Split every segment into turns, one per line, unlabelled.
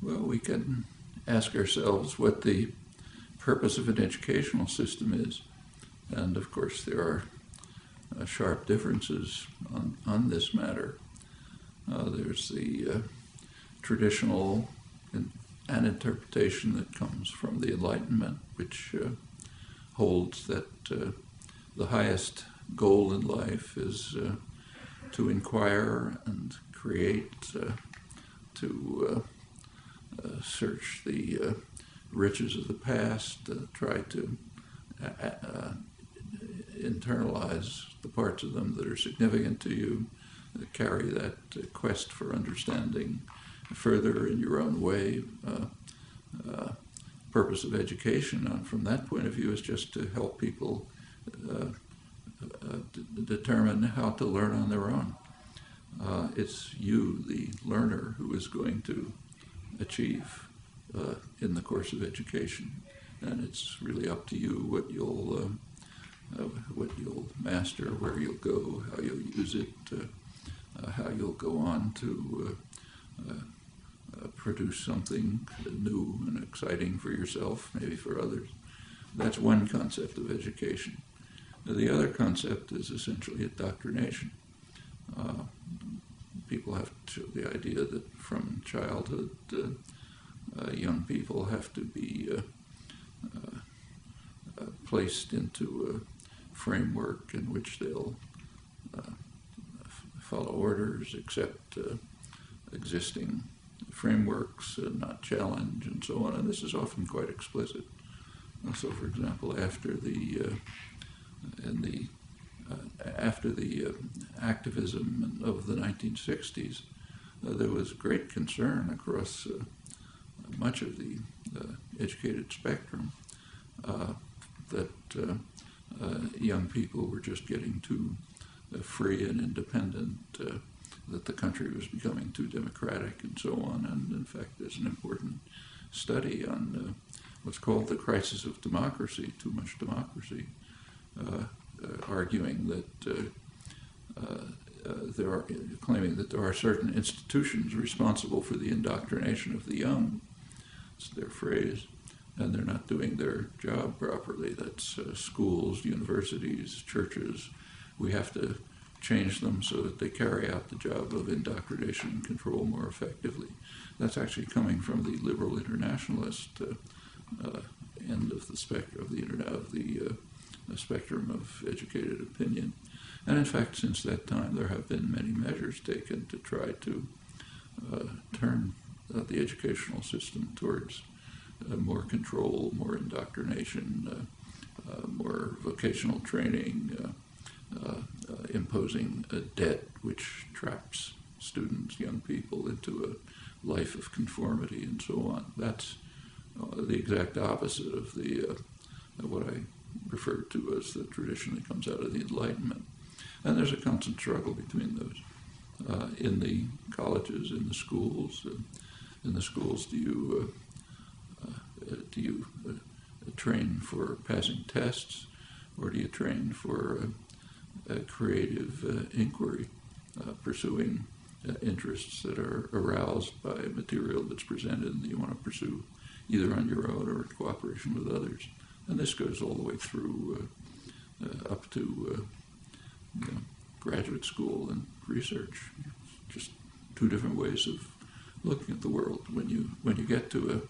Well, we can ask ourselves what the purpose of an educational system is. And of course, there are sharp differences on this matter. There's the traditional an interpretation that comes from the Enlightenment, which holds that the highest goal in life is to inquire and create, to search the riches of the past, try to internalize the parts of them that are significant to you, carry that quest for understanding further in your own way. Purpose of education, from that point of view, is just to help people determine how to learn on their own. It's you, the learner, who is going to achieve in the course of education, and it's really up to you what you'll master, where you'll go, how you'll use it, how you'll go on to produce something new and exciting for yourself, maybe for others. That's one concept of education. The other concept is essentially indoctrination. People have the idea that from childhood, young people have to be placed into a framework in which they'll follow orders, accept existing frameworks, not challenge, and so on. And this is often quite explicit. So, for example, after the activism of the 1960s, there was great concern across much of the educated spectrum that young people were just getting too free and independent, that the country was becoming too democratic, and so on. And in fact, there's an important study on what's called the crisis of democracy, too much democracy, arguing that claiming that there are certain institutions responsible for the indoctrination of the young. It's their phrase, and they're not doing their job properly. That's schools, universities, churches. We have to change them so that they carry out the job of indoctrination and control more effectively. That's actually coming from the liberal internationalist end of the spectrum of educated opinion. And in fact, since that time, there have been many measures taken to try to turn the educational system towards more control, more indoctrination, more vocational training, imposing a debt which traps students, young people, into a life of conformity and so on. That's the exact opposite of what I refer to as the tradition that comes out of the Enlightenment. And there's a constant struggle between those. In the colleges, in the schools, do you train for passing tests, or do you train for creative inquiry, pursuing interests that are aroused by material that's presented and that you want to pursue either on your own or in cooperation with others? And this goes all the way through up to graduate school and research. Just two different ways of looking at the world. When you get to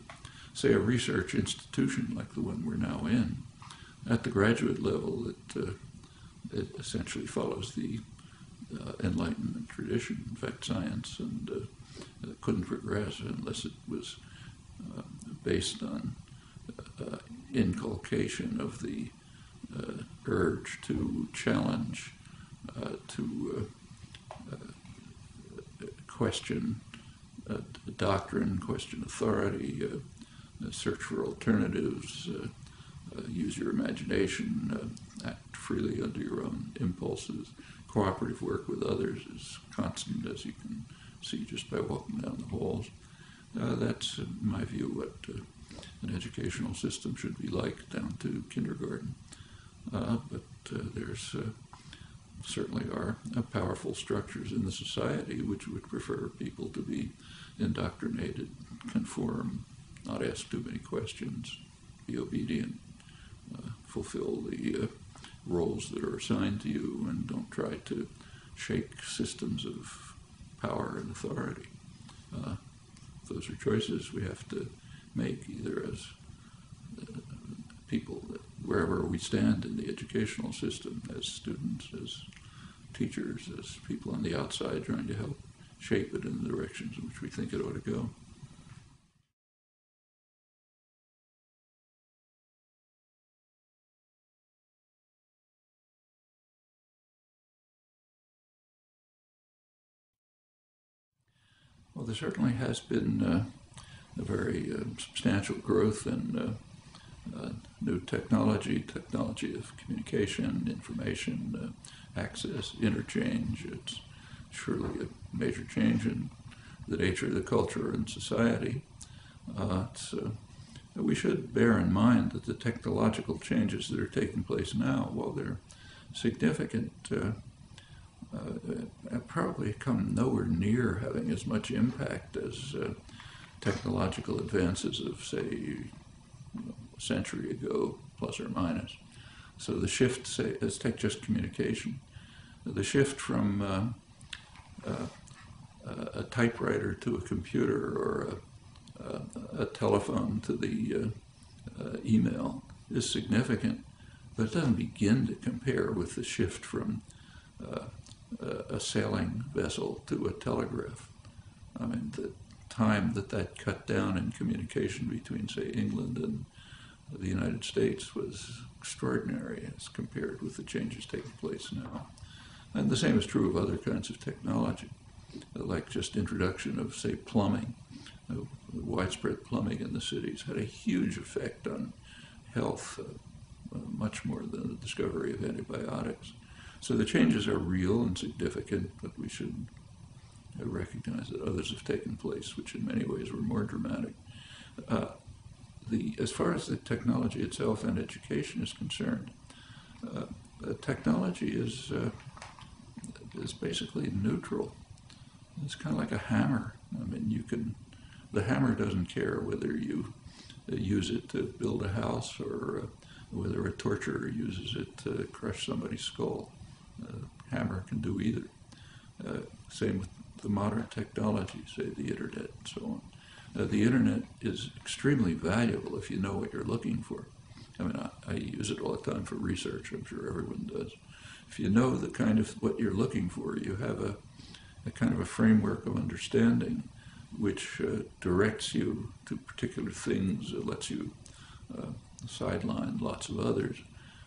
a research institution like the one we're now in, at the graduate level, it essentially follows the Enlightenment tradition. In fact, science couldn't progress unless it was based on inculcation of the urge to challenge, to question doctrine, question authority, search for alternatives, use your imagination, act freely under your own impulses. Cooperative work with others is constant, as you can see just by walking down the halls. That's, in my view, what an educational system should be like down to kindergarten. But there's certainly are powerful structures in the society which would prefer people to be indoctrinated, conform, not ask too many questions, be obedient, fulfill the roles that are assigned to you, and don't try to shake systems of power and authority. Those are choices we have to make, either as people, wherever we stand in the educational system, as students, as teachers, as people on the outside trying to help shape it in the directions in which we think it ought to go. Well, there certainly has been a very substantial growth in new technology of communication, information, access, interchange. It's surely a major change in the nature of the culture and society. We should bear in mind that the technological changes that are taking place now, while they're significant, probably come nowhere near having as much impact as technological advances of, say, a century ago, plus or minus. So the shift, say, let's take just communication. The shift from a typewriter to a computer, or a telephone to the email is significant, but it doesn't begin to compare with the shift from a sailing vessel to a telegraph. I mean, the time that cut down in communication between, say, England and the United States was extraordinary as compared with the changes taking place now. And the same is true of other kinds of technology, like just introduction of, say, plumbing. Widespread plumbing in the cities had a huge effect on health, much more than the discovery of antibiotics. So the changes are real and significant, but we should recognize that others have taken place, which in many ways were more dramatic. As far as the technology itself and education is concerned, technology is basically neutral. It's kind of like a hammer. I mean, the hammer doesn't care whether you use it to build a house or whether a torturer uses it to crush somebody's skull. Hammer can do either. Same with the modern technology, say the internet and so on. The internet is extremely valuable if you know what you're looking for. I mean, I use it all the time for research. I'm sure everyone does. If you know the kind of what you're looking for, you have a kind of a framework of understanding which directs you to particular things, lets you sideline lots of others,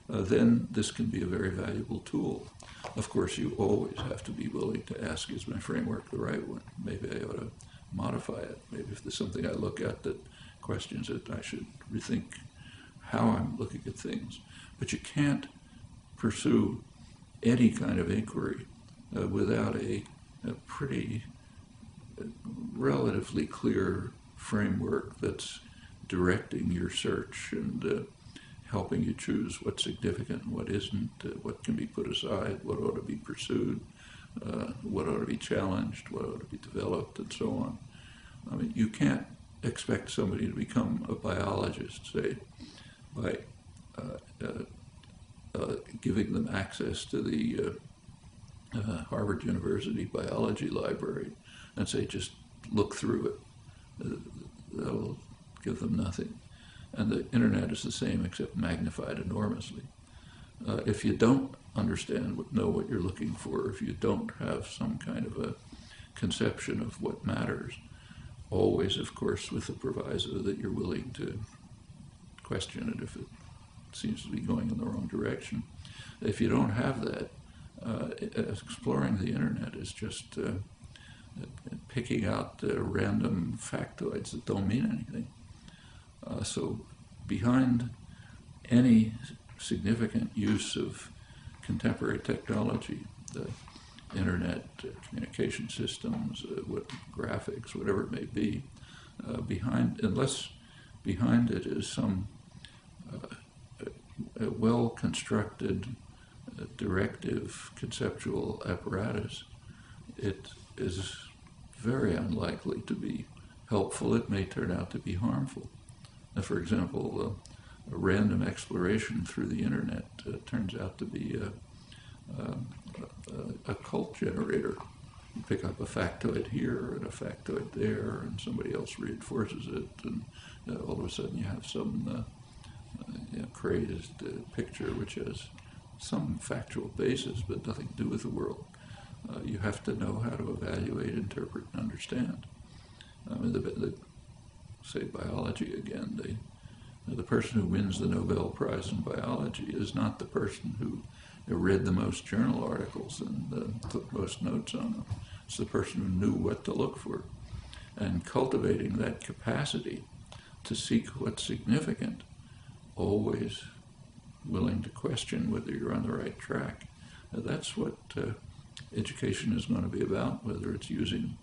then this can be a very valuable tool. Of course, you always have to be willing to ask, is my framework the right one? Maybe I ought to modify it. Maybe if there's something I look at that questions it, I should rethink how I'm looking at things. But you can't pursue any kind of inquiry without a pretty relatively clear framework that's directing your search and helping you choose what's significant and what isn't, what can be put aside, what ought to be pursued, what ought to be challenged, what ought to be developed, and so on. I mean, you can't expect somebody to become a biologist, say, by giving them access to the Harvard University biology library and say, just look through it. That'll give them nothing. And the internet is the same, except magnified enormously. If you don't understand, know what you're looking for, if you don't have some kind of a conception of what matters, always, of course, with the proviso that you're willing to question it if it seems to be going in the wrong direction. If you don't have that, exploring the internet is just picking out random factoids that don't mean anything. So behind any significant use of contemporary technology, the internet, communication systems, graphics, whatever it may be, unless behind it is some well-constructed, directive, conceptual apparatus, it is very unlikely to be helpful. It may turn out to be harmful. For example, a random exploration through the internet turns out to be a cult generator. You pick up a factoid here and a factoid there, and somebody else reinforces it, and all of a sudden you have some crazed picture which has some factual basis but nothing to do with the world. You have to know how to evaluate, interpret, and understand. Say biology again, the person who wins the Nobel Prize in biology is not the person who read the most journal articles and took most notes on them. It's the person who knew what to look for. And cultivating that capacity to seek what's significant, always willing to question whether you're on the right track. That's what education is going to be about, whether it's using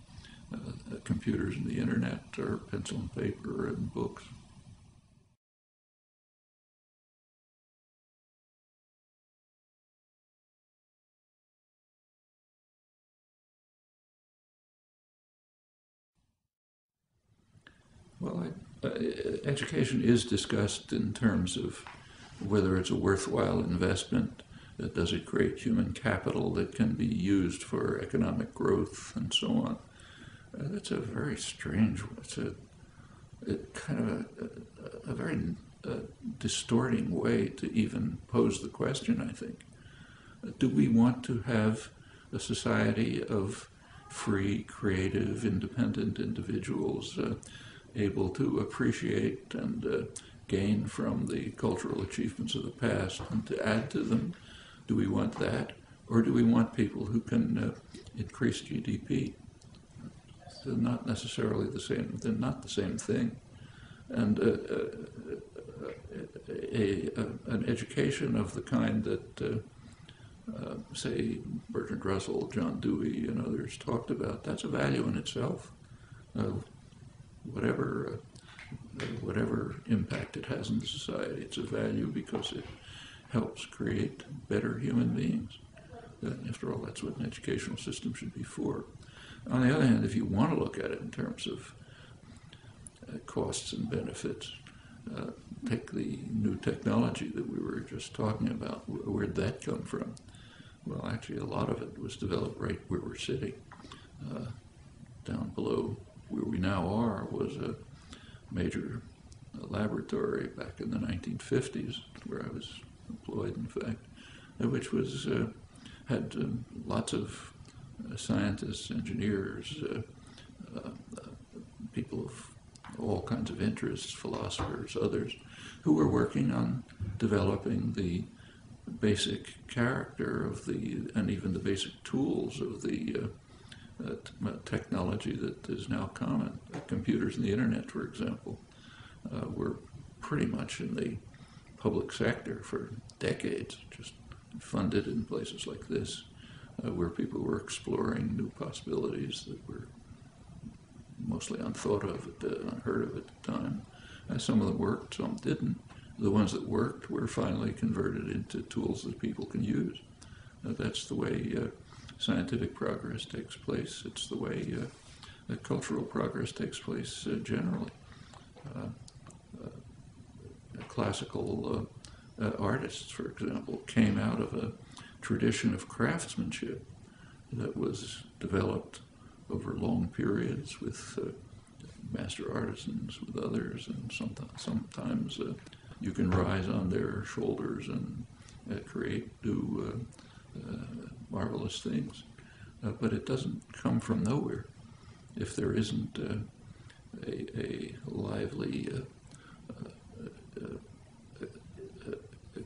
computers and the internet or pencil and paper and books. Well, education is discussed in terms of whether it's a worthwhile investment. Does it create human capital that can be used for economic growth and so on? That's a very strange, it's kind of a very distorting way to even pose the question, I think. Do we want to have a society of free, creative, independent individuals able to appreciate and gain from the cultural achievements of the past and to add to them? Do we want that? Or do we want people who can increase GDP? They're not necessarily the same, they're not the same thing. And an education of the kind that, say, Bertrand Russell, John Dewey, and others talked about, that's a value in itself. Whatever impact it has in the society, it's a value because it helps create better human beings. After all, that's what an educational system should be for. On the other hand, if you want to look at it in terms of costs and benefits, take the new technology that we were just talking about. Where'd that come from? Well, actually, a lot of it was developed right where we're sitting. Down below where we now are was a major laboratory back in the 1950s, where I was employed, in fact, which was had lots of scientists, engineers, people of all kinds of interests, philosophers, others, who were working on developing the basic character of and even the basic tools of the technology that is now common. Computers and the internet, for example, were pretty much in the public sector for decades, just funded in places like this, where people were exploring new possibilities that were mostly unthought of, unheard of at the time. Some of them worked, some didn't. The ones that worked were finally converted into tools that people can use. That's the way scientific progress takes place. It's the way cultural progress takes place generally. Classical artists, for example, came out of a tradition of craftsmanship that was developed over long periods with master artisans, with others, and sometimes you can rise on their shoulders and create new marvelous things. But it doesn't come from nowhere if there isn't a lively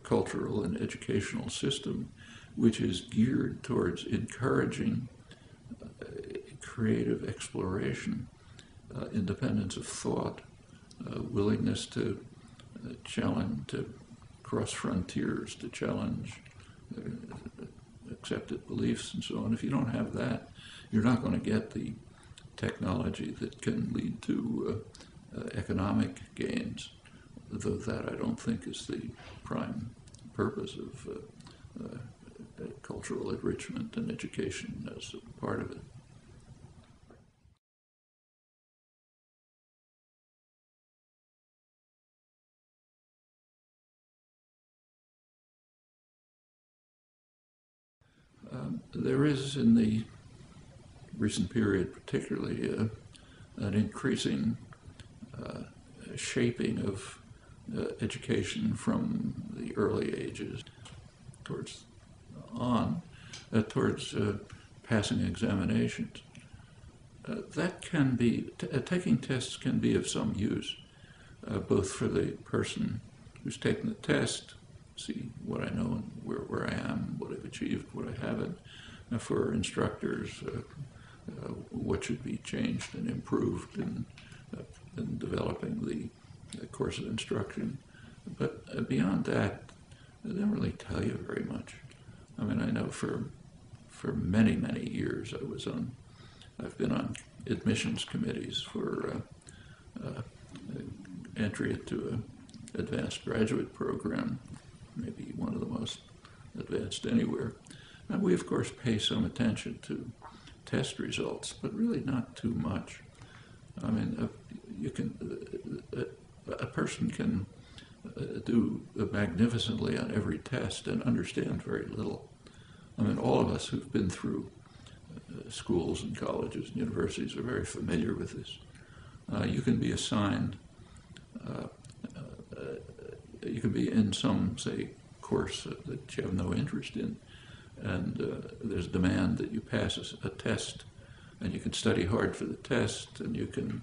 cultural and educational system which is geared towards encouraging creative exploration, independence of thought, willingness to challenge, to cross frontiers, to challenge accepted beliefs and so on. If you don't have that, you're not going to get the technology that can lead to economic gains, though that I don't think is the prime purpose of cultural enrichment and education as a part of it. there is, in the recent period particularly, an increasing shaping of education from the early ages towards passing examinations. That can be, taking tests can be of some use, both for the person who's taken the test, see what I know and where I am, what I've achieved, what I haven't, for instructors, what should be changed and improved in developing the course of instruction. But beyond that, they don't really tell you very much. I mean, I know for many, many years I've been on admissions committees for entry into an advanced graduate program, maybe one of the most advanced anywhere. And we, of course, pay some attention to test results, but really not too much. I mean, a person can do magnificently on every test and understand very little. I mean, all of us who've been through schools and colleges and universities are very familiar with this. You can be assigned, you can be in some, say, course that you have no interest in, and there's demand that you pass a test, and you can study hard for the test, and you can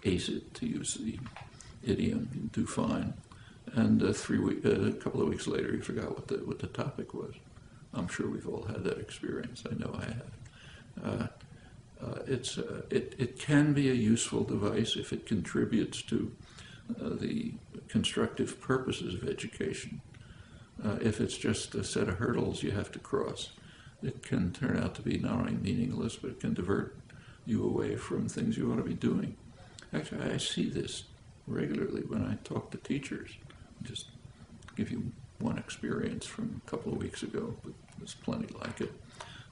ace it, to use the idiom, you do fine. And a couple of weeks later, you forgot what the topic was. I'm sure we've all had that experience. I know I have. It can be a useful device if it contributes to the constructive purposes of education. If it's just a set of hurdles you have to cross, it can turn out to be not only meaningless, but it can divert you away from things you ought to be doing. Actually, I see this regularly when I talk to teachers. Just give you one experience from a couple of weeks ago, but there's plenty like it.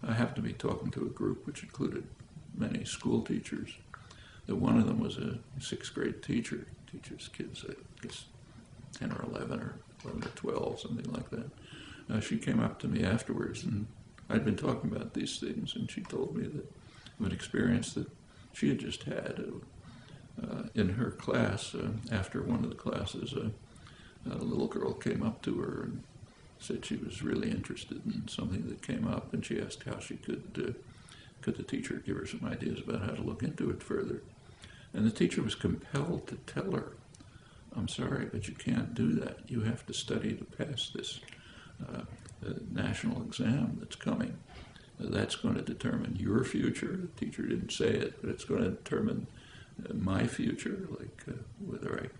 I happened to be talking to a group which included many school teachers. One of them was a 6th grade teacher, teaches kids, I guess, 10 or 11 or 11 or 12, something like that. She came up to me afterwards, and I'd been talking about these things, and she told me that of an experience that she had just had in her class. After one of the classes, a little girl came up to her and said she was really interested in something that came up, and she asked how she could the teacher give her some ideas about how to look into it further. And the teacher was compelled to tell her, I'm sorry, but you can't do that. You have to study to pass this national exam that's coming. That's going to determine your future. The teacher didn't say it, but it's going to determine my future, like whether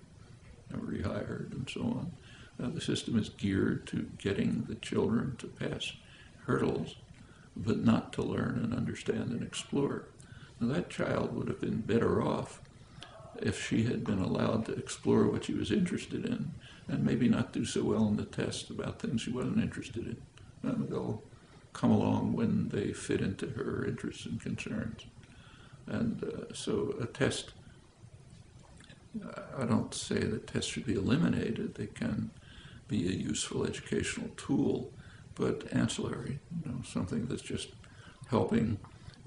I'm rehired and so on. The system is geared to getting the children to pass hurdles, but not to learn and understand and explore. Now, that child would have been better off if she had been allowed to explore what she was interested in, and maybe not do so well in the test about things she wasn't interested in. And they'll come along when they fit into her interests and concerns. And so a test, I don't say that tests should be eliminated. They can be a useful educational tool, but ancillary, something that's just helping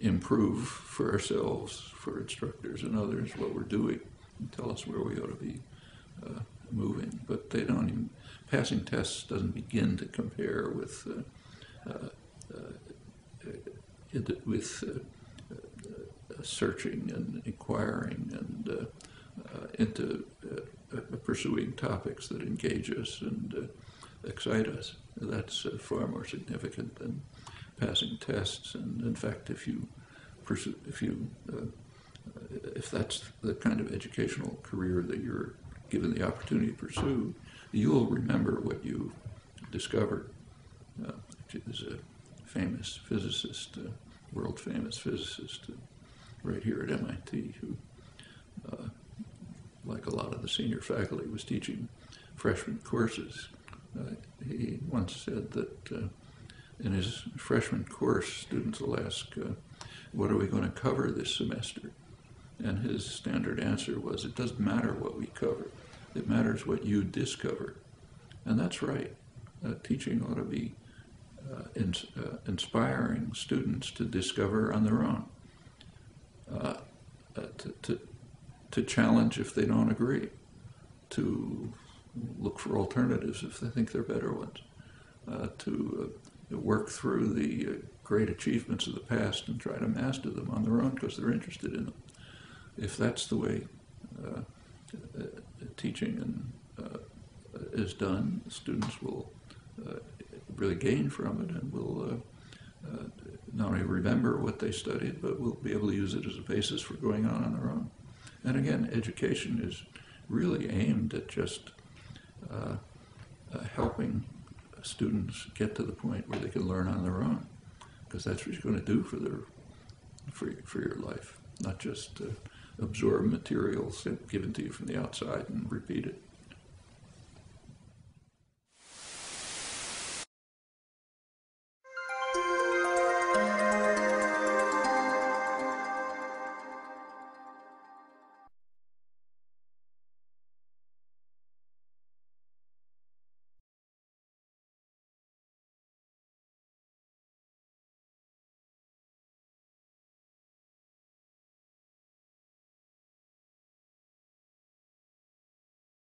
improve for ourselves, for instructors and others, what we're doing, and tell us where we ought to be moving. But they don't even, passing tests doesn't begin to compare with searching and inquiring and into pursuing topics that engage us and excite us. That's far more significant than passing tests. And in fact, if that's the kind of educational career that you're given the opportunity to pursue, you'll remember what you discovered. There's a famous physicist, world-famous physicist, right here at MIT, who, like a lot of the senior faculty, was teaching freshman courses. He once said that in his freshman course, students will ask, what are we going to cover this semester? And his standard answer was, it doesn't matter what we cover. It matters what you discover. And that's right. Teaching ought to be inspiring students to discover on their own, to challenge if they don't agree, to look for alternatives if they think they're better ones, to work through the great achievements of the past and try to master them on their own because they're interested in them. If that's the way teaching is done, students will really gain from it and will not only remember what they studied, but will be able to use it as a basis for going on their own. And again, education is really aimed at just helping students get to the point where they can learn on their own, because that's what you're going to do for your life, not just absorb materials given to you from the outside and repeat it.